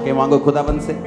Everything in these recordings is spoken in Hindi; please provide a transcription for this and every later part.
के मांगो खुदाबंद से।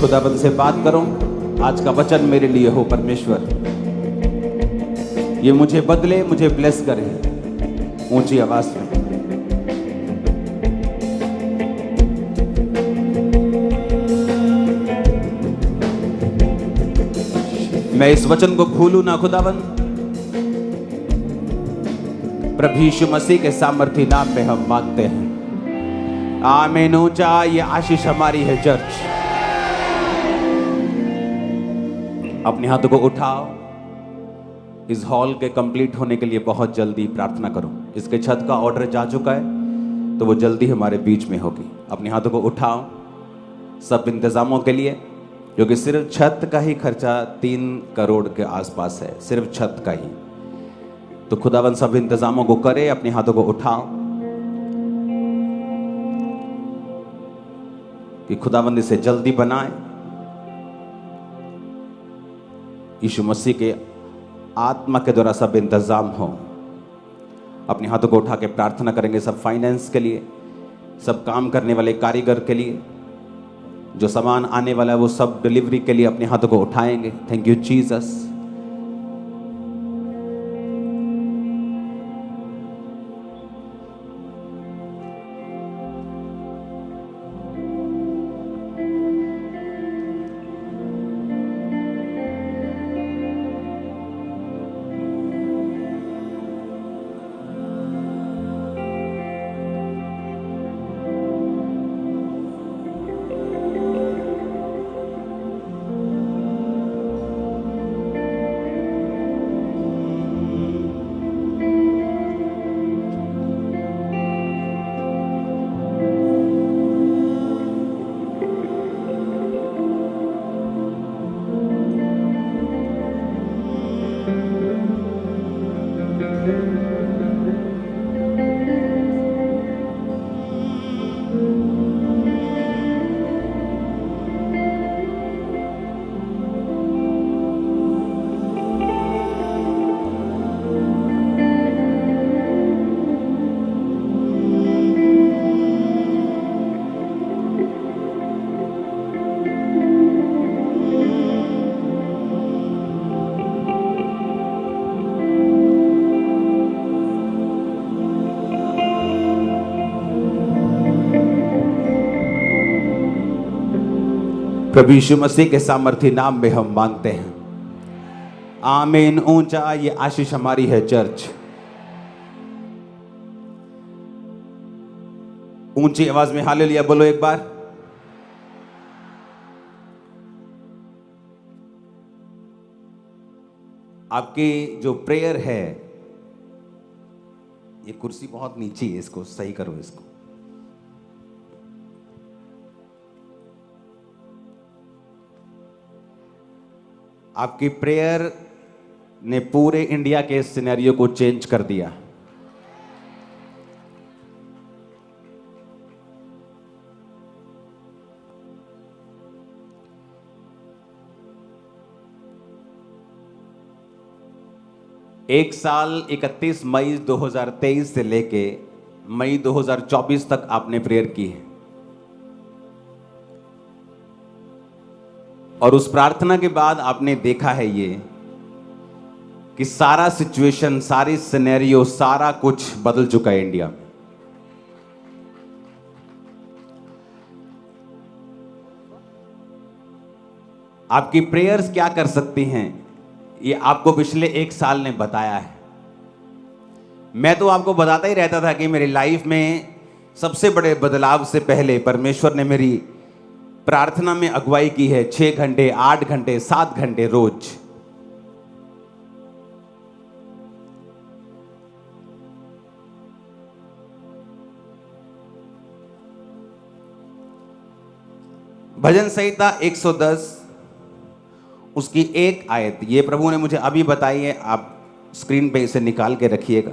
खुदाबंद से बात करो। आज का वचन मेरे लिए हो परमेश्वर, ये मुझे बदले, मुझे ब्लेस करे ऊंची आवाज में। मैं इस वचन को भूलूं ना खुदाबंद। प्रभु यीशु मसीह के सामर्थी नाम में हम मांगते हैं, आमीन। ऊंचा ये आशीष हमारी है चर्च। अपने हाथों को उठाओ। इस हॉल के कंप्लीट होने के लिए बहुत जल्दी प्रार्थना करो। इसके छत का ऑर्डर जा चुका है तो वो जल्दी हमारे बीच में होगी। अपने हाथों को उठाओ सब इंतजामों के लिए, क्योंकि सिर्फ छत का ही खर्चा 3 करोड़ के आसपास है, सिर्फ छत का ही। तो खुदावन सब इंतजामों को करे। अपने हाथों को उठाओ कि खुदावंद इसे जल्दी बनाए। यीशु मसीह के आत्मा के द्वारा सब इंतजाम हो। अपने हाथों को उठा के प्रार्थना करेंगे सब फाइनेंस के लिए, सब काम करने वाले कारीगर के लिए, जो सामान आने वाला है वो सब डिलीवरी के लिए अपने हाथों को उठाएंगे। Thank you Jesus. प्रभु यीशु मसीह के सामर्थी नाम में हम मांगते हैं, आमीन। ऊंचा ये आशीष हमारी है चर्च। ऊंची आवाज में हालेलुया बोलो एक बार। आपकी जो प्रेयर है, ये कुर्सी बहुत नीचे है, इसको सही करो। इसको आपकी प्रेयर ने पूरे इंडिया के सिनेरियो को चेंज कर दिया। एक साल 31 मई 2023 से लेके मई 2024 तक आपने प्रेयर की है, और उस प्रार्थना के बाद आपने देखा है ये कि सारा सिचुएशन, सारी सिनेरियो, सारा कुछ बदल चुका है इंडिया में। आपकी प्रेयर्स क्या कर सकती हैं, ये आपको पिछले एक साल ने बताया है। मैं तो आपको बताता ही रहता था कि मेरी लाइफ में सबसे बड़े बदलाव से पहले परमेश्वर ने मेरी प्रार्थना में अगुवाई की है। 6 घंटे, 8 घंटे, 7 घंटे रोज। भजन संहिता 110 उसकी एक आयत, ये प्रभु ने मुझे अभी बताई है, आप स्क्रीन पे इसे निकाल के रखिएगा।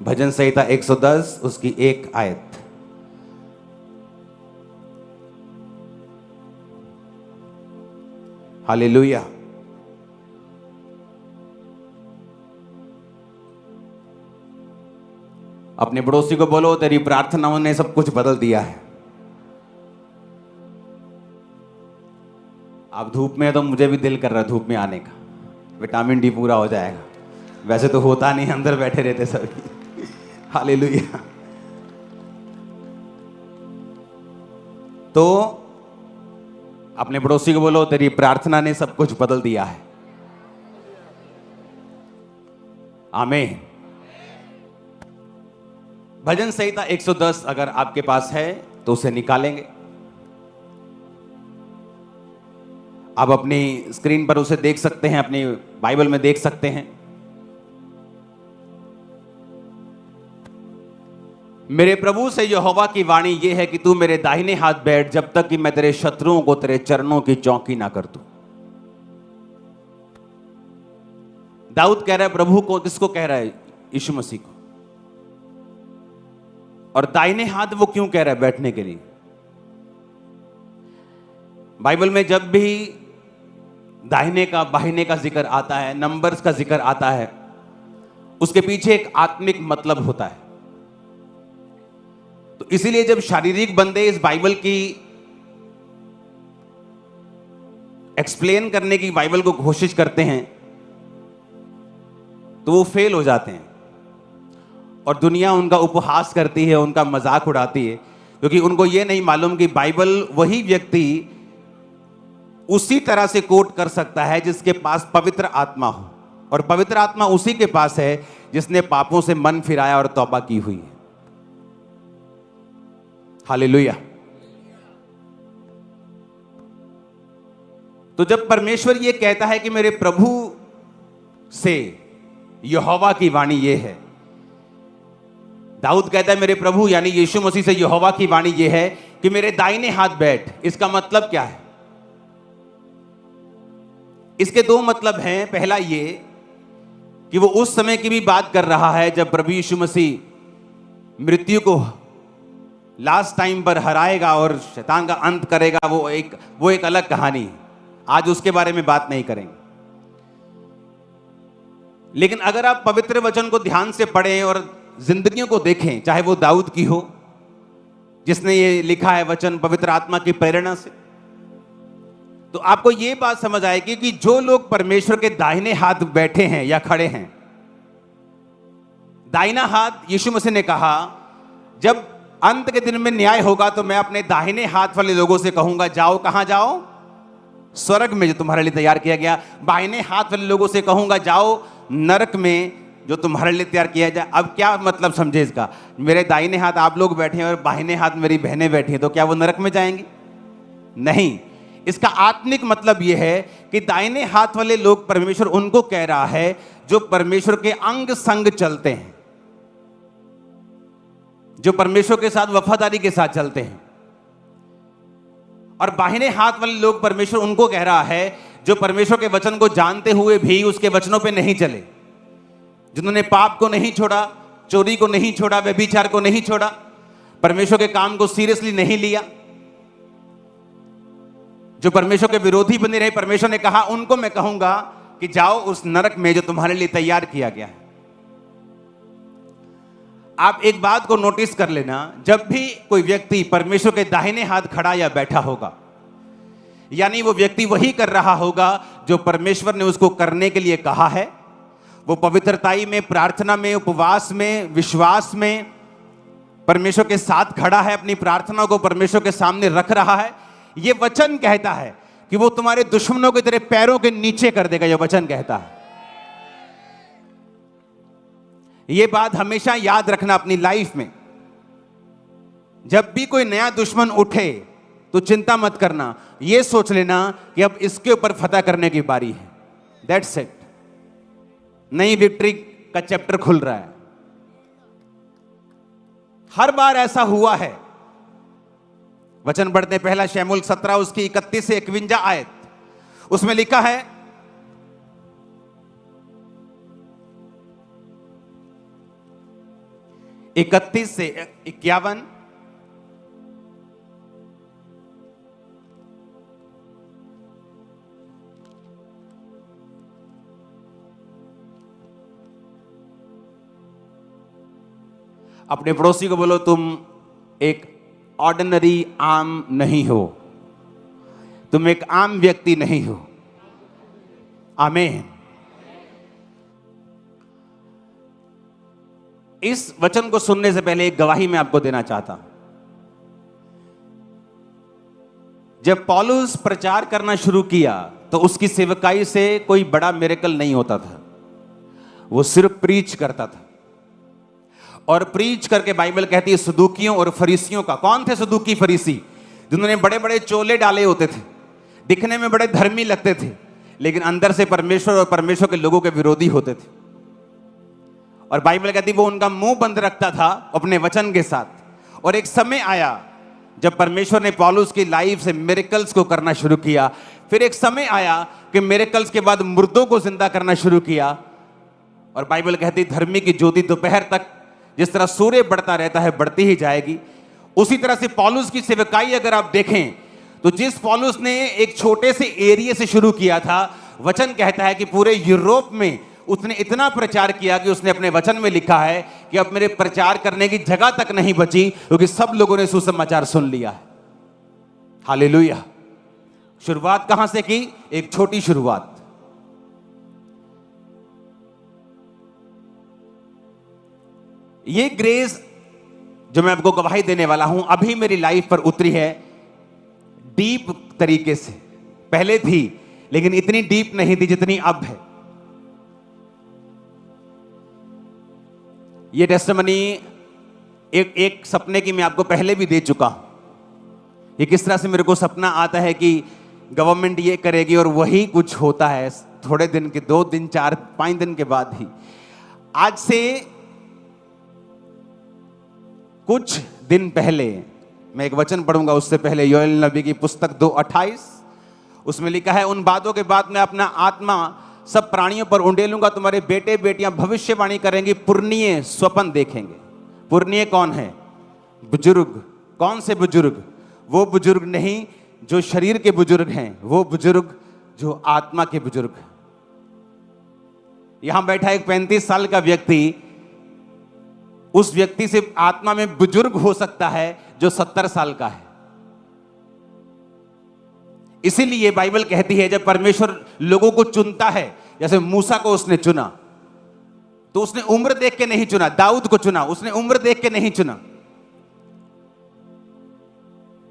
भजन संहिता 110 उसकी एक आयत। हालेलुया। अपने पड़ोसी को बोलो, तेरी प्रार्थनाओं ने सब कुछ बदल दिया है। आप धूप में है तो मुझे भी दिल कर रहा है धूप में आने का, विटामिन डी पूरा हो जाएगा। वैसे तो होता नहीं, अंदर बैठे रहते सभी। हालेलुया। तो अपने पड़ोसी को बोलो, तेरी प्रार्थना ने सब कुछ बदल दिया है। आमीन। भजन संहिता 110 अगर आपके पास है तो उसे निकालेंगे। आप अपनी स्क्रीन पर उसे देख सकते हैं, अपनी बाइबल में देख सकते हैं। मेरे प्रभु से यहोवा की वाणी यह है कि तू मेरे दाहिने हाथ बैठ, जब तक कि मैं तेरे शत्रुओं को तेरे चरणों की चौकी ना कर दूं। दाऊद कह रहा है प्रभु को, किसको कह रहा है? यीशु मसीह को। और दाहिने हाथ वो क्यों कह रहा है? बैठने के लिए। बाइबल में जब भी दाहिने का बाहिने का जिक्र आता है, नंबर्स का जिक्र आता है, उसके पीछे एक आत्मिक मतलब होता है। तो इसीलिए जब शारीरिक बंदे इस बाइबल की एक्सप्लेन करने की, बाइबल को कोशिश करते हैं, तो वो फेल हो जाते हैं और दुनिया उनका उपहास करती है, उनका मजाक उड़ाती है, क्योंकि उनको ये नहीं मालूम कि बाइबल वही व्यक्ति उसी तरह से कोट कर सकता है जिसके पास पवित्र आत्मा हो, और पवित्र आत्मा उसी के पास है जिसने पापों से मन फिराया और तौबा की हुई है। हालेलुया। तो जब परमेश्वर ये कहता है कि मेरे प्रभु से यहोवा की वाणी ये है, दाऊद कहता है मेरे प्रभु यानी यीशु मसीह से यहोवा की वाणी ये है कि मेरे दाहिने हाथ बैठ। इसका मतलब क्या है? इसके दो मतलब हैं। पहला ये कि वो उस समय की भी बात कर रहा है जब प्रभु यीशु मसीह मृत्यु को लास्ट टाइम पर हराएगा और शैतान का अंत करेगा। वो एक अलग कहानी है, आज उसके बारे में बात नहीं करेंगे। लेकिन अगर आप पवित्र वचन को ध्यान से पढ़ें और जिंदगियों को देखें, चाहे वो दाऊद की हो जिसने ये लिखा है वचन पवित्र आत्मा की प्रेरणा से, तो आपको ये बात समझ आएगी कि जो लोग परमेश्वर के दाहिने हाथ बैठे हैं या खड़े हैं, दाहिना हाथ यीशु मसीह ने कहा जब अंत के दिन में न्याय होगा तो मैं अपने दाहिने हाथ वाले लोगों से कहूंगा जाओ। कहां जाओ? स्वर्ग में जो तुम्हारे लिए तैयार किया गया। बाहिने हाथ वाले लोगों से कहूंगा जाओ नरक में जो तुम्हारे लिए तैयार किया जाए। अब क्या मतलब समझे इसका? मेरे दाहिने हाथ आप लोग बैठे हैं और बाहिने हाथ मेरी बहनें बैठी हैं, तो क्या वो नरक में जाएंगी? नहीं। इसका आत्मिक मतलब यह है कि दाहिने हाथ वाले लोग, परमेश्वर उनको कह रहा है जो परमेश्वर के अंग संग चलते हैं, जो परमेश्वर के साथ वफादारी के साथ चलते हैं। और बाहिने हाथ वाले लोग, परमेश्वर उनको कह रहा है जो परमेश्वर के वचन को जानते हुए भी उसके वचनों पे नहीं चले, जिन्होंने पाप को नहीं छोड़ा, चोरी को नहीं छोड़ा, व्यभिचार को नहीं छोड़ा, परमेश्वर के काम को सीरियसली नहीं लिया। जो परमेश्वर के विरोधी बने रहे, परमेश्वर ने कहा उनको मैं कहूंगा कि जाओ उस नरक में जो तुम्हारे लिए तैयार किया गया है। आप एक बात को नोटिस कर लेना, जब भी कोई व्यक्ति परमेश्वर के दाहिने हाथ खड़ा या बैठा होगा, यानी वो व्यक्ति वही कर रहा होगा जो परमेश्वर ने उसको करने के लिए कहा है। वो पवित्रताई में, प्रार्थना में, उपवास में, विश्वास में परमेश्वर के साथ खड़ा है, अपनी प्रार्थना को परमेश्वर के सामने रख रहा है। ये वचन कहता है कि वो तुम्हारे दुश्मनों के तेरे पैरों के नीचे कर देगा। ये वचन कहता है। ये बात हमेशा याद रखना अपनी लाइफ में। जब भी कोई नया दुश्मन उठे तो चिंता मत करना, ये सोच लेना कि अब इसके ऊपर फतह करने की बारी है। That's it. नई विक्ट्री का चैप्टर खुल रहा है। हर बार ऐसा हुआ है। वचन पढ़ते हैं, पहला शमूएल 17 उसकी 31 से 51 आयत। उसमें लिखा है, 31 से 51, अपने पड़ोसी को बोलो तुम एक ऑर्डिनरी आम नहीं हो, तुम एक आम व्यक्ति नहीं हो। आमीन। इस वचन को सुनने से पहले एक गवाही मैं आपको देना चाहता हूं। जब पौलुस प्रचार करना शुरू किया तो उसकी सेवकाई से कोई बड़ा मिरेकल नहीं होता था। वो सिर्फ प्रीच करता था, और प्रीच करके बाइबल कहती है सदूकियों और फरीसियों का। कौन थे सदूकी फरीसी? जिन्होंने बड़े बड़े चोले डाले होते थे, दिखने में बड़े धर्मी लगते थे, लेकिन अंदर से परमेश्वर और परमेश्वर के लोगों के विरोधी होते थे। और बाइबल कहती वो उनका मुंह बंद रखता था अपने वचन के साथ। और एक समय आया जब परमेश्वर ने पौलुस की लाइफ से मिरेकल्स को करना शुरू किया। फिर एक समय आया कि मिरेकल्स के बाद मुर्दों को जिंदा करना शुरू किया। और बाइबल कहती धर्मी की ज्योति दोपहर तक, जिस तरह सूर्य बढ़ता रहता है, बढ़ती ही जाएगी। उसी तरह से पौलुस की सेवकाई अगर आप देखें तो जिस पौलुस ने एक छोटे से एरिया से शुरू किया था, वचन कहता है कि पूरे यूरोप में उसने इतना प्रचार किया कि उसने अपने वचन में लिखा है कि अब मेरे प्रचार करने की जगह तक नहीं बची, क्योंकि सब लोगों ने सुसमाचार सुन लिया है। हालेलुया। शुरुआत कहां से की? एक छोटी शुरुआत। ये ग्रेस जो मैं आपको गवाही देने वाला हूं, अभी मेरी लाइफ पर उतरी है डीप तरीके से। पहले थी, लेकिन इतनी डीप नहीं थी जितनी अब है। ये टेस्टिमनी एक सपने की मैं आपको पहले भी दे चुका हूं। ये किस तरह से मेरे को सपना आता है कि गवर्नमेंट ये करेगी और वही कुछ होता है थोड़े दिन के, 2 दिन 4 5 दिन के बाद ही। आज से कुछ दिन पहले मैं एक वचन पढ़ूंगा, उससे पहले योएल नबी की पुस्तक 2:28, उसमें लिखा है उन बातों के बाद मैं अपना आत्मा सब प्राणियों पर उंडेलूंगा, तुम्हारे बेटे बेटियां भविष्यवाणी करेंगी, पुरनीय स्वप्न देखेंगे। पुरनीय कौन है? बुजुर्ग। कौन से बुजुर्ग? वो बुजुर्ग नहीं जो शरीर के बुजुर्ग हैं, वो बुजुर्ग जो आत्मा के बुजुर्ग हैं। यहां बैठा एक 35 साल का व्यक्ति उस व्यक्ति से आत्मा में बुजुर्ग हो सकता है जो 70 साल का है। इसीलिए बाइबल कहती है जब परमेश्वर लोगों को चुनता है, जैसे मूसा को उसने चुना, तो उसने उम्र देख के नहीं चुना। दाऊद को चुना, उसने उम्र देख के नहीं चुना।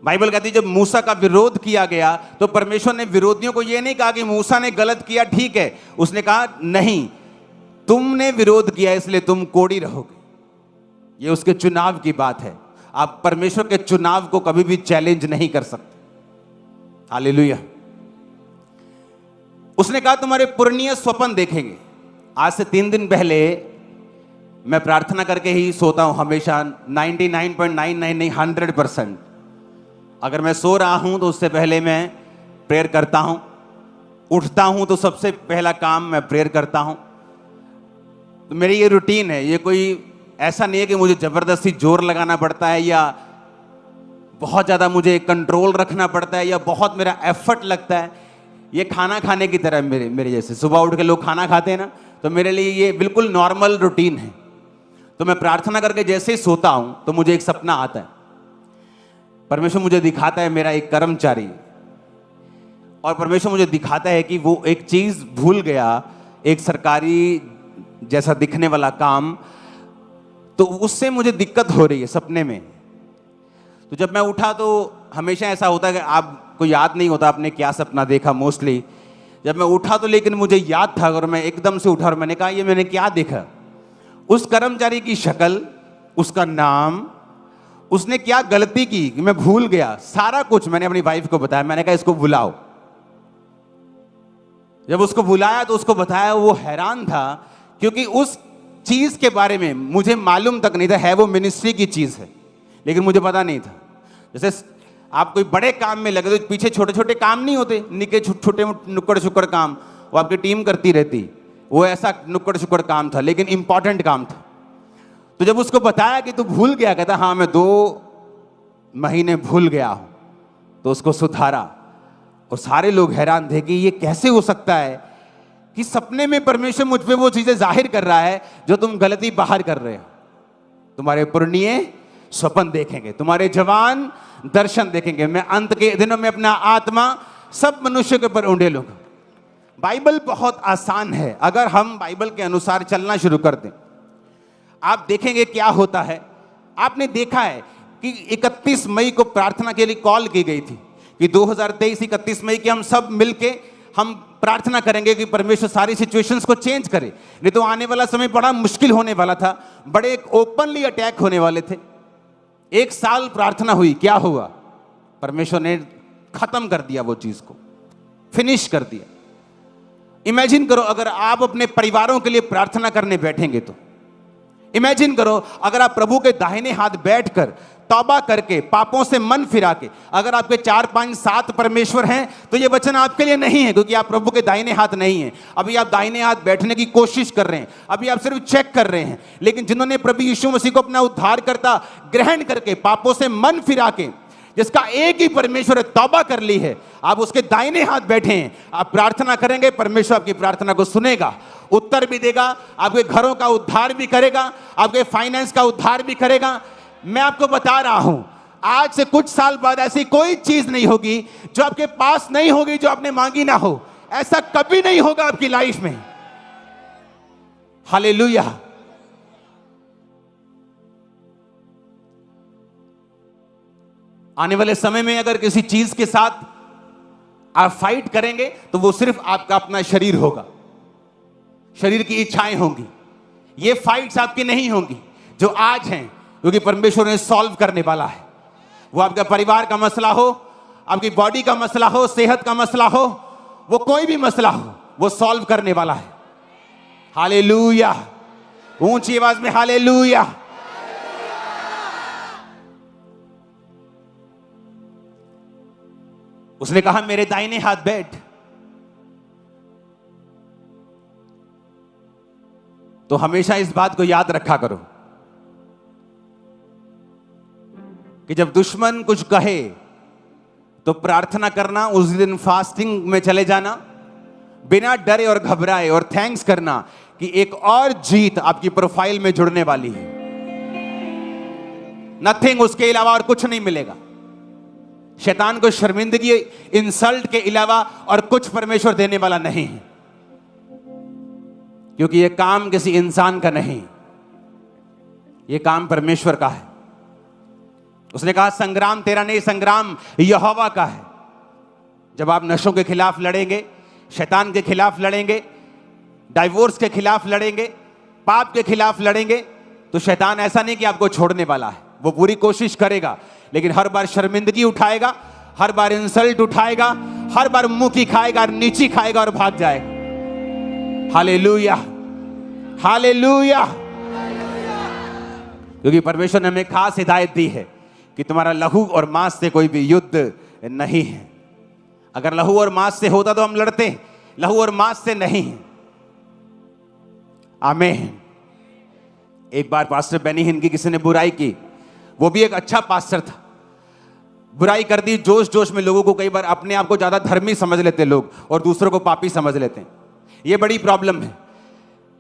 बाइबल कहती है जब मूसा का विरोध किया गया तो परमेश्वर ने विरोधियों को यह नहीं कहा कि मूसा ने गलत किया, ठीक है। उसने कहा नहीं, तुमने विरोध किया इसलिए तुम कोढ़ी रहोगे। ये उसके चुनाव की बात है। आप परमेश्वर के चुनाव को कभी भी चैलेंज नहीं कर सकते। हालेलुया। उसने कहा तुम्हारे पुरनीय स्वप्न देखेंगे। आज से 3 दिन पहले मैं प्रार्थना करके ही सोता हूं हमेशा। 99.99 नहीं, 100%। अगर मैं सो रहा हूं तो उससे पहले मैं प्रेयर करता हूं। उठता हूं तो सबसे पहला काम मैं प्रेयर करता हूं। तो मेरी ये रूटीन है। ये कोई ऐसा नहीं है कि मुझे जबरदस्ती जोर लगाना पड़ता है या बहुत ज़्यादा मुझे कंट्रोल रखना पड़ता है या बहुत मेरा एफर्ट लगता है। ये खाना खाने की तरह मेरे मेरे जैसे सुबह उठ के लोग खाना खाते हैं ना, तो मेरे लिए ये बिल्कुल नॉर्मल रूटीन है। तो मैं प्रार्थना करके जैसे ही सोता हूं तो मुझे एक सपना आता है। परमेश्वर मुझे दिखाता है मेरा एक कर्मचारी, और परमेश्वर मुझे दिखाता है कि वो एक चीज भूल गया, एक सरकारी जैसा दिखने वाला काम, तो उससे मुझे दिक्कत हो रही है सपने में। तो जब मैं उठा तो हमेशा ऐसा होता है कि आपको याद नहीं होता आपने क्या सपना देखा मोस्टली। जब मैं उठा तो लेकिन मुझे याद था, और मैं एकदम से उठा और मैंने कहा ये मैंने क्या देखा। उस कर्मचारी की शक्ल, उसका नाम, उसने क्या गलती की कि मैं भूल गया सारा कुछ। मैंने अपनी वाइफ को बताया, मैंने कहा इसको बुलाओ। जब उसको बुलाया तो उसको बताया, वो हैरान था क्योंकि उस चीज के बारे में मुझे मालूम तक नहीं था। है वो मिनिस्ट्री की चीज है, लेकिन मुझे पता नहीं था। जैसे आप कोई बड़े काम में लगे तो पीछे छोटे छोटे काम नहीं होते, निके छोटे नुक्कड़ शुक्कड़ काम, वो आपकी टीम करती रहती। वो ऐसा नुक्कड़ शुक्कड़ काम था, लेकिन इंपॉर्टेंट काम था। तो जब उसको बताया कि तू भूल गया, कहता हाँ मैं 2 महीने भूल गया हूं। तो उसको सुधारा, और सारे लोग हैरान थे कि ये कैसे हो सकता है कि सपने में परमेश्वर मुझ पे वो चीजें जाहिर कर रहा है जो तुम गलती बाहर कर रहे हो। तुम्हारे पुरनिये स्वप्न देखेंगे, तुम्हारे जवान दर्शन देखेंगे, मैं अंत के दिनों में अपना आत्मा सब मनुष्य के ऊपर उंडेलूंगा। बाइबल बहुत आसान है, अगर हम बाइबल के अनुसार चलना शुरू कर दें। आप देखेंगे क्या होता है। आपने देखा है कि 31 मई को प्रार्थना के लिए कॉल की गई थी कि 2023 31 मई की हम सब मिलके हम प्रार्थना करेंगे कि परमेश्वर सारी सिचुएशंस को चेंज करे। नहीं तो आने वाला समय बड़ा मुश्किल होने वाला था, बड़े ओपनली अटैक होने वाले थे। 1 साल प्रार्थना हुई, क्या हुआ? परमेश्वर ने खत्म कर दिया, वो चीज को फिनिश कर दिया। इमेजिन करो अगर आप अपने परिवारों के लिए प्रार्थना करने बैठेंगे तो इमेजिन करो अगर आप प्रभु के दाहिने हाथ बैठकर तौबा करके पापों से मन फिरा के, अगर आपके 4 5 7 परमेश्वर हैं तो ये वचन आपके लिए नहीं है, क्योंकि आप प्रभु के दाहिने हाथ नहीं हैं। अभी आप दाहिने हाथ बैठने की कोशिश कर रहे हैं, अभी आप सिर्फ चेक कर रहे हैं। लेकिन जिन्होंने प्रभु यीशु मसीह को अपना उद्धारकर्ता ग्रहण करके पापों से मन फिरा के, जिसका एक ही परमेश्वर है, तौबा कर ली है, आप उसके दाहिने हाथ बैठे हैं, आप प्रार्थना करेंगे, परमेश्वर आपकी प्रार्थना को सुनेगा, उत्तर भी देगा, आपके घरों का उद्धार भी करेगा, आपके फाइनेंस का उद्धार भी करेगा। मैं आपको बता रहा हूं, आज से कुछ साल बाद ऐसी कोई चीज नहीं होगी जो आपके पास नहीं होगी, जो आपने मांगी ना हो। ऐसा कभी नहीं होगा आपकी लाइफ में। हालेलुया। आने वाले समय में अगर किसी चीज के साथ आप फाइट करेंगे तो वो सिर्फ आपका अपना शरीर होगा, शरीर की इच्छाएं होंगी। ये फाइट्स आपकी नहीं होंगी जो आज हैं, क्योंकि परमेश्वर ने सॉल्व करने वाला है। वो आपका परिवार का मसला हो, आपकी बॉडी का मसला हो, सेहत का मसला हो, वो कोई भी मसला हो, वो सॉल्व करने वाला है। हालेलुया। ऊंची आवाज में हालेलुया। उसने कहा मेरे दाहिने हाथ बैठ। तो हमेशा इस बात को याद रखा करो कि जब दुश्मन कुछ कहे तो प्रार्थना करना, उस दिन फास्टिंग में चले जाना, बिना डरे और घबराए, और थैंक्स करना कि एक और जीत आपकी प्रोफाइल में जुड़ने वाली है। नथिंग, उसके अलावा और कुछ नहीं मिलेगा। शैतान को शर्मिंदगी, इंसल्ट के अलावा और कुछ परमेश्वर देने वाला नहीं है, क्योंकि यह काम किसी इंसान का नहीं, यह काम परमेश्वर का है। उसने कहा संग्राम तेरा नहीं, संग्राम यहोवा का है। जब आप नशों के खिलाफ लड़ेंगे, शैतान के खिलाफ लड़ेंगे, डाइवोर्स के खिलाफ लड़ेंगे, पाप के खिलाफ लड़ेंगे, तो शैतान ऐसा नहीं कि आपको छोड़ने वाला है। वो पूरी कोशिश करेगा, लेकिन हर बार शर्मिंदगी उठाएगा, हर बार इंसल्ट उठाएगा, हर बार मुंह की खाएगा, नीची खाएगा और भाग जाएगा। Hallelujah, hallelujah. क्योंकि परमेश्वर ने हमें खास हिदायत दी है कि तुम्हारा लहू और मांस से कोई भी युद्ध नहीं है। अगर लहू और मांस से होता तो हम लड़ते, लहू और मांस से नहीं। आमीन। एक बार पास्टर बेनी हिन की किसी ने बुराई की, वो भी एक अच्छा पास्टर था। बुराई कर दी जोश जोश में। लोगों को कई बार अपने आप को ज्यादा धर्मी समझ लेते लोग और दूसरों को पापी समझ लेते हैं। ये बड़ी प्रॉब्लम है।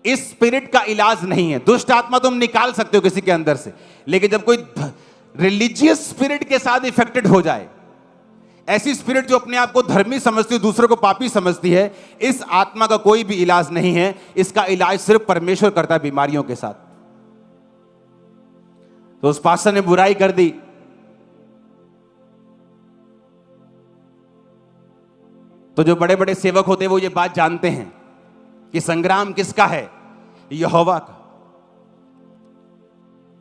इस स्पिरिट का इलाज नहीं है। दुष्ट आत्मा तुम निकाल सकते हो किसी के अंदर से, लेकिन जब कोई रिलीजियस स्पिरिट के साथ इफेक्टेड हो जाए, ऐसी स्पिरिट जो अपने आप को धर्मी समझती है, दूसरों को पापी समझती है, इस आत्मा का कोई भी इलाज नहीं है। इसका इलाज सिर्फ परमेश्वर करता है बीमारियों के साथ। तो उस पास्टर ने बुराई कर दी, तो जो बड़े बड़े सेवक होते हैं वो ये बात जानते हैं कि संग्राम किसका है? यहोवा का।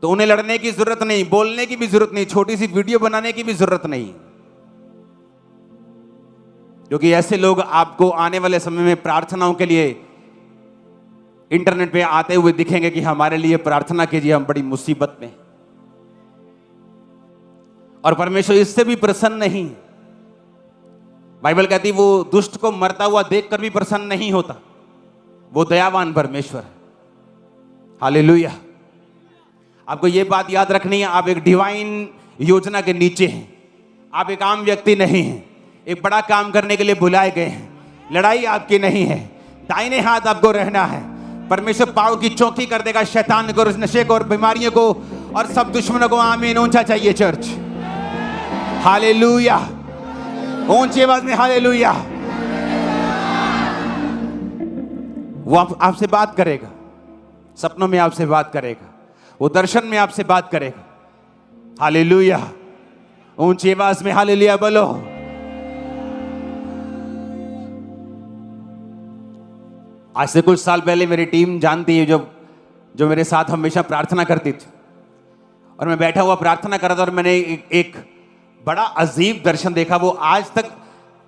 तो उन्हें लड़ने की जरूरत नहीं, बोलने की भी जरूरत नहीं, छोटी सी वीडियो बनाने की भी जरूरत नहीं, क्योंकि ऐसे लोग आपको आने वाले समय में प्रार्थनाओं के लिए इंटरनेट पे आते हुए दिखेंगे कि हमारे लिए प्रार्थना कीजिए, हम बड़ी मुसीबत में। और परमेश्वर इससे भी प्रसन्न नहीं है। बाइबल कहती वो दुष्ट को मरता हुआ देखकर भी प्रसन्न नहीं होता। वो दयावान परमेश्वर है। हालेलुया। आपको यह बात याद रखनी है, आप एक डिवाइन योजना के नीचे हैं। आप एक आम व्यक्ति नहीं हैं। एक बड़ा काम करने के लिए बुलाए गए हैं। लड़ाई आपकी नहीं है, दाहिने हाथ आपको रहना है। परमेश्वर पाँव की चौकी कर देगा शैतान को, नशे को और बीमारियों को और सब दुश्मनों को। आमीन। ऊंचा चाहिए चर्च। हालेलुया। ऊंची आवाज में हालेलुया। वो आपसे बात करेगा, सपनों में आपसे बात करेगा, वो दर्शन में आपसे बात करेगा। हालेलुया। ऊंची आवाज में हालेलुया बोलो। आज से कुछ साल पहले मेरी टीम जानती है, जो मेरे साथ हमेशा प्रार्थना करती थी, और मैं बैठा हुआ प्रार्थना कर रहा था और मैंने एक बड़ा अजीब दर्शन देखा। वो आज तक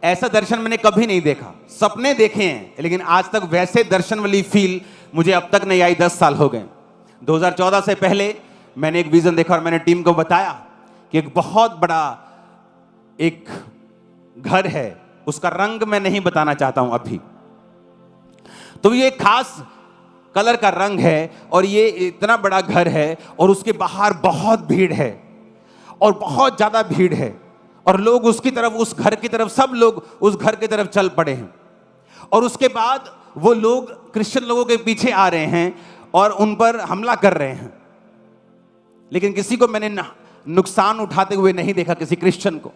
ऐसा दर्शन मैंने कभी नहीं देखा। सपने देखे हैं, लेकिन आज तक वैसे दर्शन वाली फील मुझे अब तक नहीं आई। 10 साल हो गए। 2014 से पहले मैंने एक विजन देखा और मैंने टीम को बताया कि एक बहुत बड़ा एक घर है, उसका रंग मैं नहीं बताना चाहता हूं अभी। तो ये खास कलर का रंग है और ये इतना बड़ा घर है और उसके बाहर बहुत भीड़ है और बहुत ज्यादा भीड़ है और लोग उसकी तरफ, उस घर की तरफ, सब लोग उस घर की तरफ चल पड़े हैं। और उसके बाद वो लोग क्रिश्चियन लोगों के पीछे आ रहे हैं और उन पर हमला कर रहे हैं, लेकिन किसी को मैंने नुकसान उठाते हुए नहीं देखा, किसी क्रिश्चियन को।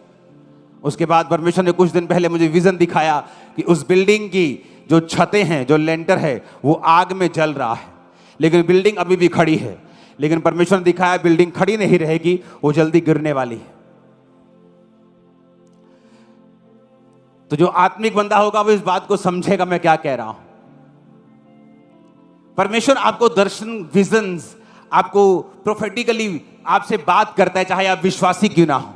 उसके बाद परमेश्वर ने कुछ दिन पहले मुझे विजन दिखाया कि उस बिल्डिंग की जो छतें हैं, जो लेंटर है, वो आग में जल रहा है, लेकिन बिल्डिंग अभी भी खड़ी है। लेकिन परमेश्वर ने दिखाया बिल्डिंग खड़ी नहीं रहेगी, वो जल्दी गिरने वाली है। तो जो आत्मिक बंदा होगा वो इस बात को समझेगा मैं क्या कह रहा हूं। परमेश्वर आपको दर्शन, विजन्स, आपको प्रोफेटिकली आपसे बात करता है, चाहे आप विश्वासी क्यों ना हो।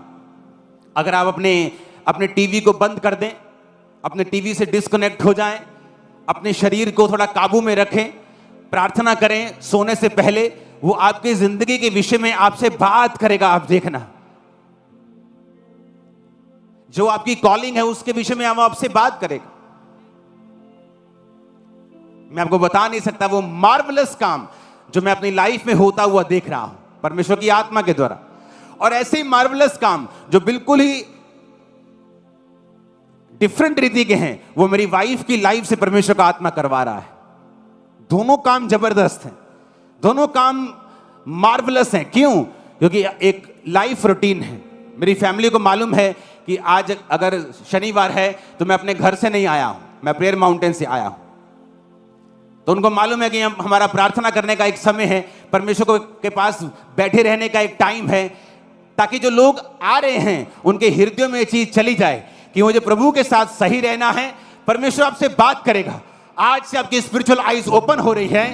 अगर आप अपने टीवी को बंद कर दें, अपने टीवी से डिस्कनेक्ट हो जाएं, अपने शरीर को थोड़ा काबू में रखें, प्रार्थना करें सोने से पहले, वो आपकी जिंदगी के विषय में आपसे बात करेगा। आप देखना, जो आपकी कॉलिंग है उसके विषय में वो आपसे बात करेगा। मैं आपको बता नहीं सकता वो मार्वलस काम जो मैं अपनी लाइफ में होता हुआ देख रहा हूं परमेश्वर की आत्मा के द्वारा। और ऐसे ही मार्वलस काम जो बिल्कुल ही डिफरेंट रीति के हैं, वो मेरी वाइफ की लाइफ से परमेश्वर का आत्मा करवा रहा है। दोनों काम जबरदस्त हैं, दोनों काम मार्वलस हैं। क्यों? क्योंकि एक लाइफ रूटीन है। मेरी फैमिली को मालूम है कि आज अगर शनिवार है तो मैं अपने घर से नहीं आया हूं, मैं प्रेयर माउंटेन से आया हूं। तो उनको मालूम है कि हमारा प्रार्थना करने का एक समय है, परमेश्वर के पास बैठे रहने का एक टाइम है, ताकि जो लोग आ रहे हैं उनके हृदयों में ये चीज चली जाए कि मुझे प्रभु के साथ सही रहना है। परमेश्वर आपसे बात करेगा। आज से आपकी स्पिरिचुअल आईज ओपन हो रही है,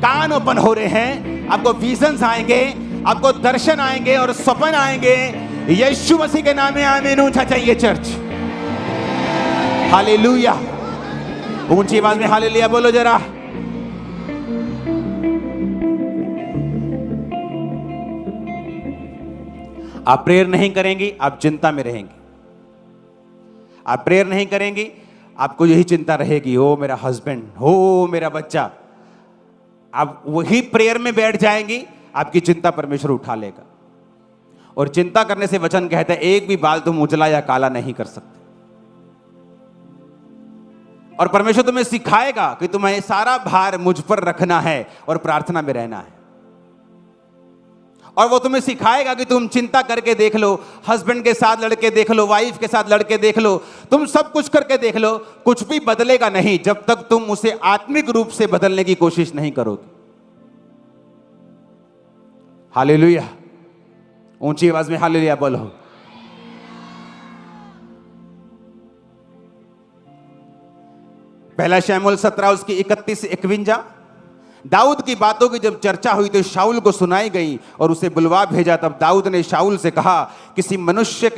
कान ओपन हो रहे हैं, आपको विजन्स आएंगे, आपको दर्शन आएंगे और स्वप्न आएंगे। यीशु मसीह के नाम में आमीन। ऊंचा चाहिए चर्च। हालेलुया। ऊंची आवाज में हालेलुया बोलो जरा। आप प्रेयर नहीं करेंगी, आप चिंता में रहेंगे। आप प्रेयर नहीं करेंगी, आपको यही चिंता रहेगी, हो मेरा हस्बैंड, हो मेरा बच्चा। आप वही प्रेयर में बैठ जाएंगी, आपकी चिंता परमेश्वर उठा लेगा। और चिंता करने से वचन कहता है एक भी बाल तुम उजला या काला नहीं कर सकते। और परमेश्वर तुम्हें सिखाएगा कि तुम्हें सारा भार मुझ पर रखना है और प्रार्थना में रहना है। और वो तुम्हें सिखाएगा कि तुम चिंता करके देख लो, हस्बैंड के साथ लड़के देख लो, वाइफ के साथ लड़के देख लो, तुम सब कुछ करके देख लो, कुछ भी बदलेगा नहीं जब तक तुम उसे आत्मिक रूप से बदलने की कोशिश नहीं करोगे। हालेलुया, ऊंची आवाज में हालेलुया बोलो। पहला शमूएल 17 उसकी 31 से 51। दाऊद की बातों की जब चर्चा हुई तो शाऊल को सुनाई गई और उसे बुलवा भेजा। तब दाऊद ने शाऊल से कहा, किसी मनुष्य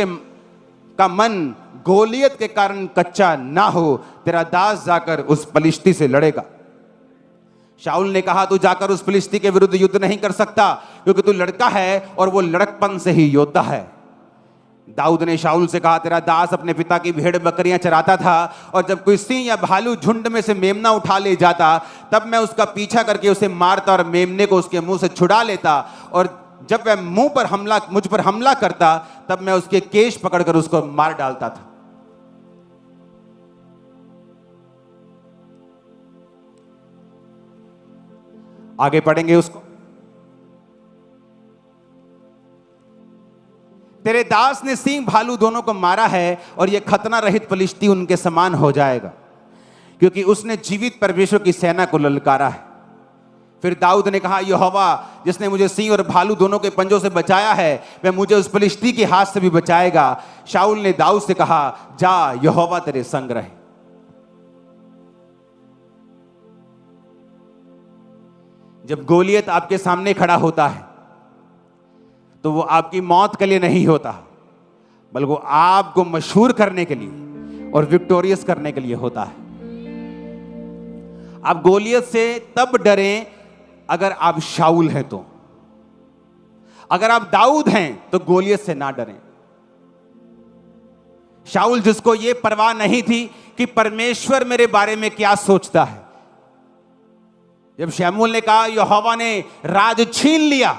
का मन गोलियत के कारण कच्चा ना हो, तेरा दास जाकर उस फलिश्ती से लड़ेगा। शाऊल ने कहा, तू जाकर उस फलिश्ती के विरुद्ध युद्ध नहीं कर सकता, क्योंकि तू लड़का है और वो लड़कपन से ही योद्धा है। दाऊद ने शाऊल से कहा, तेरा दास अपने पिता की भेड़ बकरियां चराता था, और जब कोई सिंह या भालू झुंड में से मेमना उठा ले जाता, तब मैं उसका पीछा करके उसे मारता और मेमने को उसके मुंह से छुड़ा लेता, और जब वह मुझ पर हमला करता, तब मैं उसके केश पकड़कर उसको मार डालता था। आगे पढ़ेंगे उसको। तेरे दास ने सिंह भालू दोनों को मारा है, और यह खतना रहित फलिश्ती उनके समान हो जाएगा, क्योंकि उसने जीवित परमेश्वर की सेना को ललकारा है। फिर दाऊद ने कहा, यहोवा जिसने मुझे सिंह और भालू दोनों के पंजों से बचाया है, वह मुझे उस फलिश्ती के हाथ से भी बचाएगा। शाऊल ने दाऊद से कहा, जा, यहोवा तेरे संग रहे। जब गोलियत आपके सामने खड़ा होता है तो वो आपकी मौत के लिए नहीं होता, बल्कि वो आपको मशहूर करने के लिए और विक्टोरियस करने के लिए होता है। आप गोलियत से तब डरें अगर आप शाऊल हैं तो, अगर आप दाऊद हैं तो गोलियत से ना डरें। शाऊल जिसको यह परवाह नहीं थी कि परमेश्वर मेरे बारे में क्या सोचता है, जब शमूएल ने कहा यहोवा ने राज छीन लिया,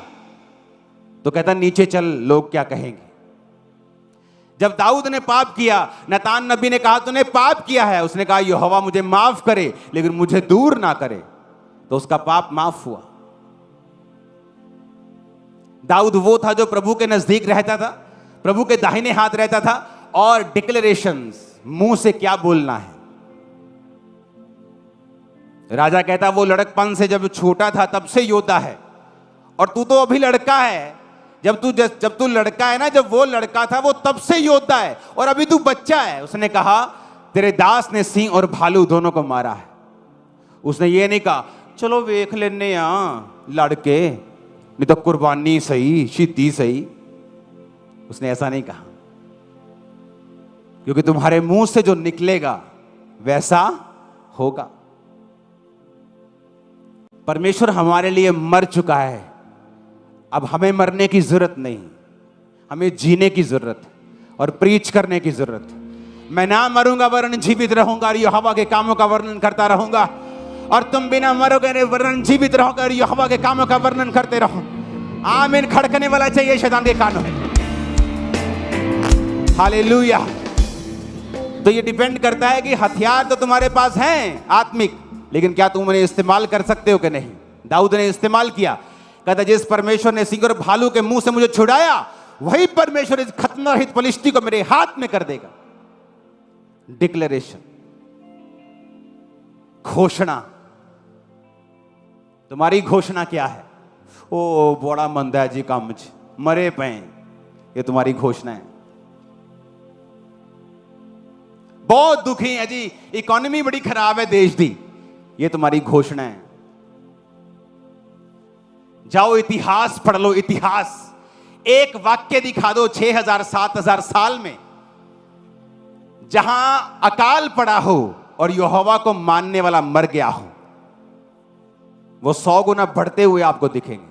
तो कहता नीचे चल, लोग क्या कहेंगे। जब दाऊद ने पाप किया, नतान नबी ने कहा तूने पाप किया है, उसने कहा यहोवा मुझे माफ करे लेकिन मुझे दूर ना करे, तो उसका पाप माफ हुआ। दाऊद वो था जो प्रभु के नजदीक रहता था, प्रभु के दाहिने हाथ रहता था, और डिक्लेरेशंस, मुंह से क्या बोलना है। राजा कहता वो लड़कपन से जब छोटा था तब से योद्धा है, और तू तो अभी लड़का है। जब तू लड़का है ना, जब वो लड़का था वो तब से योद्धा है, और अभी तू बच्चा है। उसने कहा तेरे दास ने सिंह और भालू दोनों को मारा है। उसने ये नहीं कहा चलो वेख लेने लड़के, नहीं तो कुर्बानी सही, शहीदी सही। उसने ऐसा नहीं कहा, क्योंकि तुम्हारे मुंह से जो निकलेगा वैसा होगा। परमेश्वर हमारे लिए मर चुका है, अब हमें मरने की जरूरत नहीं, हमें जीने की जरूरत और प्रीच करने की जरूरत। मैं ना मरूंगा वरन जीवित रहूंगा और यहोवा के कामों का वर्णन करता रहूंगा, और तुम बिना मरोगे वरन जीवित रहोगे और यहोवा के कामों का वर्णन करते रहो। आमीन खड़कने वाला चाहिए शैतान के कानों में। हालेलुया। तो ये डिपेंड करता है कि हथियार तो तुम्हारे पास हैं आत्मिक, लेकिन क्या तुम उन्हें इस्तेमाल कर सकते हो कि नहीं। दाऊद ने इस्तेमाल किया, कहता जिस परमेश्वर ने सिंह और भालू के मुंह से मुझे छुड़ाया, वही परमेश्वर इस खतना रहित फलिश्ती को मेरे हाथ में कर देगा। डिक्लेरेशन, घोषणा। तुम्हारी घोषणा क्या है? ओ बड़ा मंदा है जी काम मरे पे, ये तुम्हारी घोषणा है। बहुत दुखी है जी, इकोनॉमी बड़ी खराब है देश दी, ये तुम्हारी घोषणा है। जाओ इतिहास पढ़ लो, इतिहास। एक वाक्य दिखा दो 6000 7000 साल में जहां अकाल पड़ा हो और यहोवा को मानने वाला मर गया हो, वो 100 गुना बढ़ते हुए आपको दिखेंगे।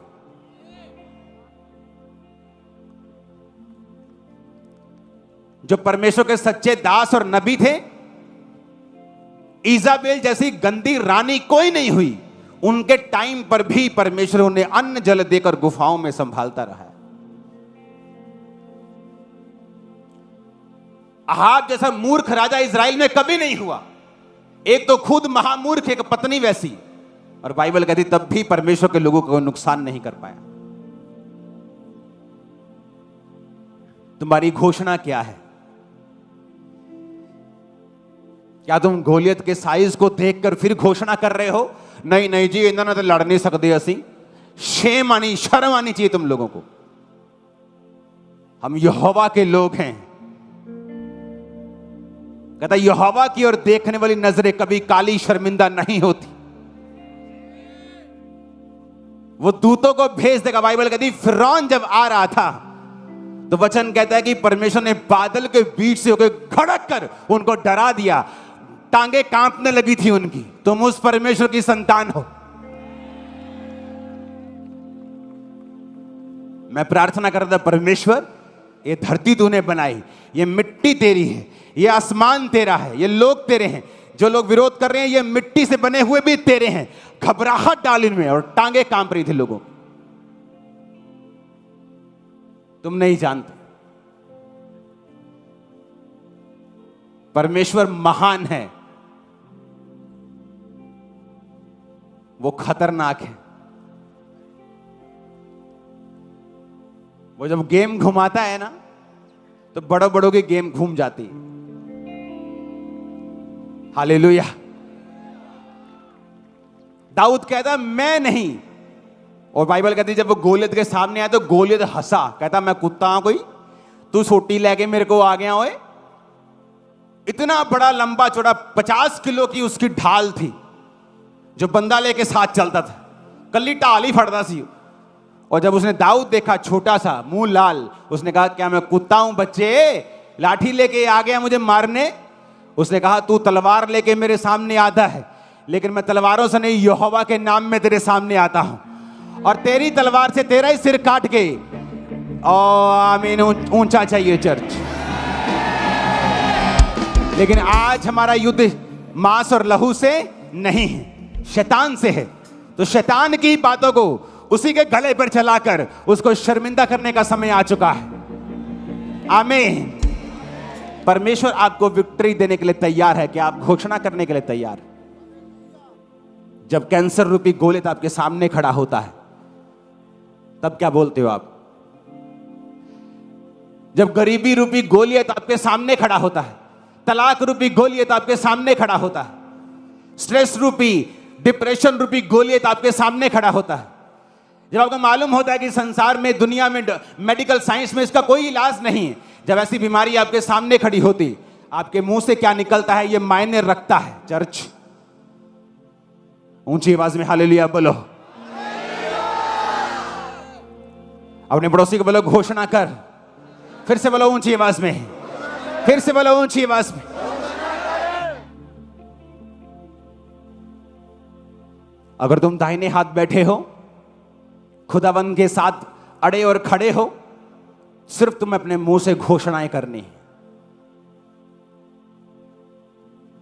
जो परमेश्वर के सच्चे दास और नबी थे, इजाबेल जैसी गंदी रानी कोई नहीं हुई, उनके टाइम पर भी परमेश्वर उन्हें अन्न जल देकर गुफाओं में संभालता रहा है। अहाब जैसा मूर्ख राजा इजराइल में कभी नहीं हुआ। एक तो खुद महामूर्ख, एक पत्नी वैसी, और बाइबल कहती तब भी परमेश्वर के लोगों को नुकसान नहीं कर पाया। तुम्हारी घोषणा क्या है? क्या तुम गोलियत के साइज को देखकर फिर घोषणा कर रहे हो, नहीं नहीं जी इन्होंने तो लड़ नहीं सकते असी? शेम आनी, शर्म आनी चाहिए तुम लोगों को। हम यहोवा के लोग हैं। कहता यहोवा की ओर देखने वाली नजरें कभी काली शर्मिंदा नहीं होती। वो दूतों को भेज देगा। बाइबल कहती फिरौन जब आ रहा था तो वचन कहता है कि परमेश्वर ने बादल के बीच से होकर खड़क कर उनको डरा दिया। टांगे कांपने लगी थी उनकी। तुम उस परमेश्वर की संतान हो। मैं प्रार्थना कर रहा था, परमेश्वर ये धरती तूने बनाई, ये मिट्टी तेरी है, ये आसमान तेरा है, ये लोग तेरे हैं। जो लोग विरोध कर रहे हैं ये मिट्टी से बने हुए भी तेरे हैं। घबराहट डाल इनमें, और टांगे कांप रही थी लोगों। तुम नहीं जानते परमेश्वर महान है, वो खतरनाक है। वो जब गेम घुमाता है ना तो बड़ों बड़ों की गेम घूम जाती है। हालेलुया। दाऊद कहता मैं नहीं, और बाइबल कहती जब वो गोलियत के सामने आया तो गोलियत हंसा, कहता मैं कुत्ता हूं कोई, तू सोटी लेके मेरे को आ गया ओए। इतना बड़ा लंबा चौड़ा 50 किलो की उसकी ढाल थी जो बंदा लेके साथ चलता था, कल्ली ढाल ही फड़ता सी। और जब उसने दाऊद देखा छोटा सा, मुंह लाल, उसने कहा क्या मैं कुत्ता हूं बच्चे, लाठी लेके आ गया मुझे मारने? उसने कहा तू तलवार लेके मेरे सामने आता है, लेकिन मैं तलवारों से नहीं यहोवा के नाम में तेरे सामने आता हूं, और तेरी तलवार से तेरा ही सिर काट के। आमीन। ऊंचा चाहिए चर्च। लेकिन आज हमारा युद्ध मांस और लहू से नहीं है, शैतान से है। तो शैतान की बातों को उसी के गले पर चलाकर उसको शर्मिंदा करने का समय आ चुका है। आमीन। परमेश्वर आपको विक्ट्री देने के लिए तैयार है। क्या आप घोषणा करने के लिए तैयार? जब कैंसर रूपी गोलियत आपके सामने खड़ा होता है तब क्या बोलते हो आप? जब गरीबी रूपी गोलियत आपके सामने खड़ा होता है, तलाक रूपी गोलियत आपके सामने खड़ा होता है, स्ट्रेस रूपी, डिप्रेशन रूपी गोलियत आपके सामने खड़ा होता है, जब आपको मालूम होता है कि संसार में, दुनिया में, मेडिकल साइंस में इसका कोई इलाज नहीं है, जब ऐसी बीमारी आपके सामने खड़ी होती, आपके मुंह से क्या निकलता है ये मायने रखता है। चर्च ऊंची आवाज में हालेलुया बोलो। अपने पड़ोसी को बोलो घोषणा कर। फिर से बोलो ऊंची आवाज में, फिर से बोलो ऊंची आवाज में। अगर तुम दाहिने हाथ बैठे हो, खुदावंद के साथ अड़े और खड़े हो, सिर्फ तुम अपने मुंह से घोषणाएं करनी है।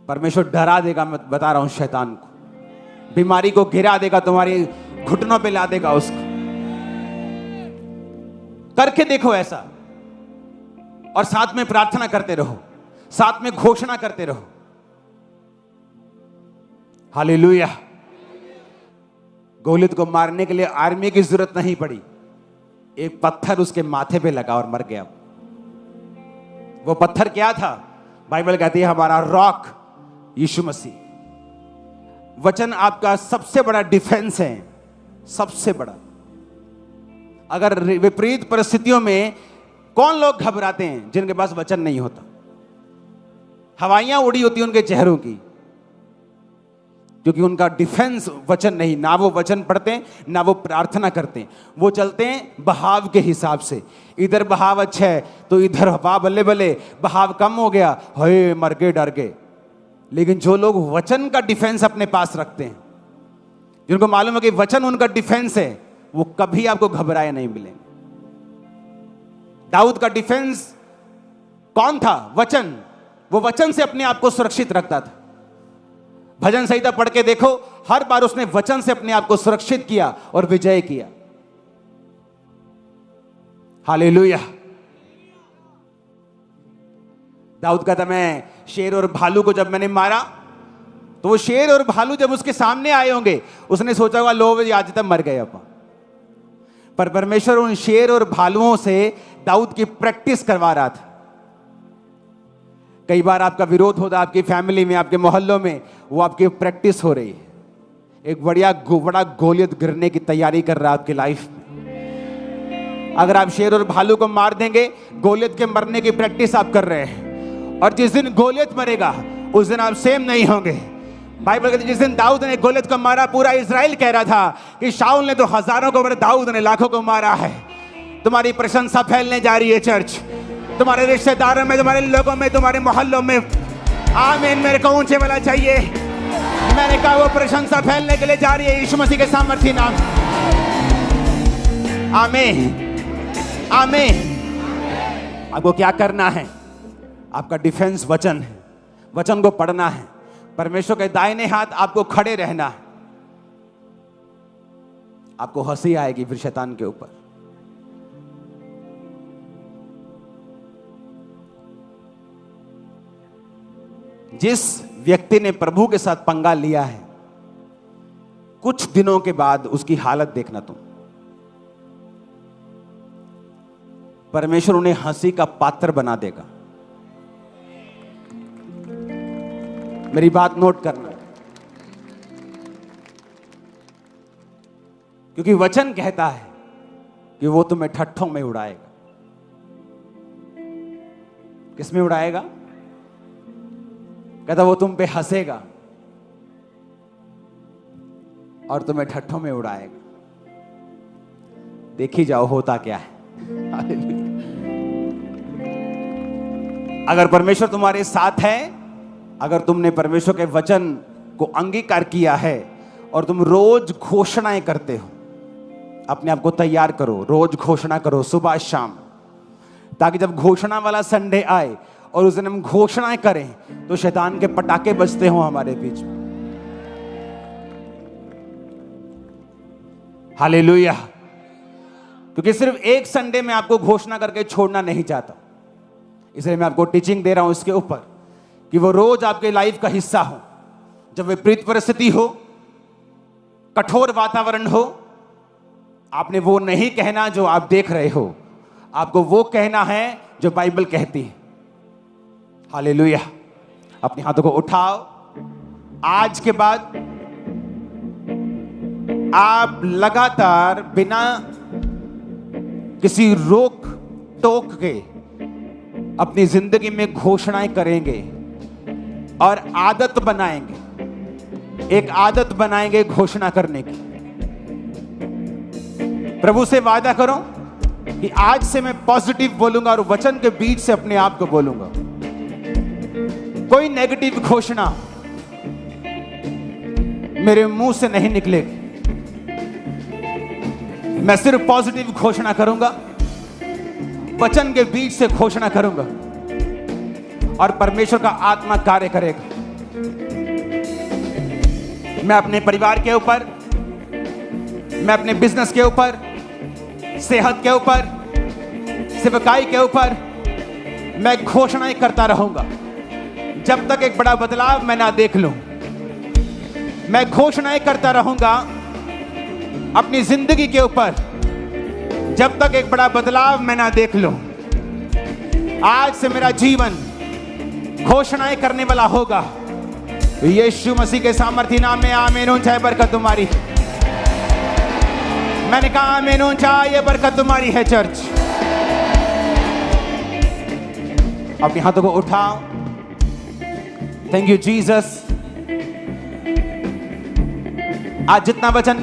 परमेश्वर डरा देगा, मैं बता रहा हूं, शैतान को, बीमारी को गिरा देगा, तुम्हारी घुटनों पे ला देगा उसको। करके देखो ऐसा, और साथ में प्रार्थना करते रहो, साथ में घोषणा करते रहो। हालेलुया। गोलियत को मारने के लिए आर्मी की जरूरत नहीं पड़ी, एक पत्थर उसके माथे पे लगा और मर गया। वो पत्थर क्या था? बाइबल कहती है हमारा रॉक यीशु मसीह। वचन आपका सबसे बड़ा डिफेंस है, सबसे बड़ा। अगर विपरीत परिस्थितियों में कौन लोग घबराते हैं? जिनके पास वचन नहीं होता। हवाइयां उड़ी होती उनके चेहरों की, क्योंकि उनका डिफेंस वचन नहीं। ना वो वचन पढ़ते हैं, ना वो प्रार्थना करते हैं। वो चलते हैं बहाव के हिसाब से। इधर बहाव अच्छा है तो इधर हवा बल्ले बल्ले, बहाव कम हो गया, हे मर गए, डर गए। लेकिन जो लोग वचन का डिफेंस अपने पास रखते हैं, जिनको मालूम है कि वचन उनका डिफेंस है, वो कभी आपको घबराए नहीं मिलेंगे। दाऊद का डिफेंस कौन था? वचन। वो वचन से अपने आप को सुरक्षित रखता था। भजन संहिता पढ़ के देखो, हर बार उसने वचन से अपने आप को सुरक्षित किया और विजय किया। हालेलुया। दाऊद कहता, मैं शेर और भालू को जब मैंने मारा तो वो शेर और भालू जब उसके सामने आए होंगे उसने सोचा होगा लो भाई आज तक मर गए अपन। पर परमेश्वर उन शेर और भालुओं से दाऊद की प्रैक्टिस करवा रहा था। कई बार आपका विरोध होता है आपकी फैमिली में, आपके मोहल्लों में, वो आपकी प्रैक्टिस हो रही है। एक बड़ा गोलियत गिरने की तैयारी कर रहा है आपकी लाइफ में। अगर आप शेर और भालू को मार देंगे, गोलियत के मरने की प्रैक्टिस आप कर रहे हैं, और जिस दिन गोलियत मरेगा उस दिन आप सेम नहीं होंगे। बाइबल कहती है जिस दिन दाऊद ने गोलियत को मारा, पूरा इजराइल कह रहा था कि शाऊल ने तो हजारों को, दाऊद ने लाखों को मारा है। तुम्हारी प्रशंसा फैलने जा रही है चर्च, तुम्हारे रिश्तेदारों में, तुम्हारे लोगों में, तुम्हारे मोहल्लों में। आमीन। मेरे को ऊंचे वाला चाहिए। मैंने कहा वो प्रशंसा फैलने के लिए जा रही है यीशु मसीह के सामर्थी नाम। आमीन आमीन। आपको क्या करना है? आपका डिफेंस वचन है, वचन को पढ़ना है, परमेश्वर के दाहिने हाथ आपको खड़े रहना है। आपको हंसी आएगी फिर शैतान के ऊपर। जिस व्यक्ति ने प्रभु के साथ पंगा लिया है, कुछ दिनों के बाद उसकी हालत देखना तुम। परमेश्वर उन्हें हंसी का पात्र बना देगा। मेरी बात नोट करना, क्योंकि वचन कहता है कि वो तुम्हें ठट्ठों में उड़ाएगा। किसमें उड़ाएगा? कहता वो तुम पे हंसेगा और तुम्हें ठट्ठों में उड़ाएगा। देखी जाओ होता क्या है। अगर परमेश्वर तुम्हारे साथ है, अगर तुमने परमेश्वर के वचन को अंगीकार किया है और तुम रोज घोषणाएं करते हो, अपने आप को तैयार करो, रोज घोषणा करो सुबह शाम, ताकि जब घोषणा वाला संडे आए और उस दिन हम घोषणाएं करें तो शैतान के पटाखे बजते हो हमारे बीच में। हालेलुया। क्योंकि सिर्फ एक संडे में आपको घोषणा करके छोड़ना नहीं चाहता, इसलिए मैं आपको टीचिंग दे रहा हूं इसके ऊपर कि वो रोज आपके लाइफ का हिस्सा हो। जब विपरीत परिस्थिति हो, कठोर वातावरण हो, आपने वो नहीं कहना जो आप देख रहे हो, आपको वो कहना है जो बाइबल कहती है। हालेलुया। अपने हाथों को उठाओ। आज के बाद आप लगातार बिना किसी रोक टोक के अपनी जिंदगी में घोषणाएं करेंगे और आदत बनाएंगे, एक आदत बनाएंगे घोषणा करने की। प्रभु से वादा करो कि आज से मैं पॉजिटिव बोलूंगा और वचन के बीच से अपने आप को बोलूंगा। कोई नेगेटिव घोषणा मेरे मुंह से नहीं निकलेगी। मैं सिर्फ पॉजिटिव घोषणा करूंगा, वचन के बीच से घोषणा करूंगा और परमेश्वर का आत्मा कार्य करेगा। मैं अपने परिवार के ऊपर, मैं अपने बिजनेस के ऊपर, सेहत के ऊपर, सेवकाई के ऊपर मैं घोषणाएं करता रहूंगा जब तक एक बड़ा बदलाव मैं ना देख लूं। मैं घोषणाएं करता रहूंगा अपनी जिंदगी के ऊपर जब तक एक बड़ा बदलाव मैं ना देख लूं। आज से मेरा जीवन घोषणाएं करने वाला होगा। यीशु मसीह के सामर्थी नाम में आमीन। ऊंचाई बरकत तुम्हारी। मैंने कहा आमीन। ऊंचाई ये बरकत तुम्हारी है चर्च। अपने हाथों को उठाओ। Thank you Jesus. आज जितना वचन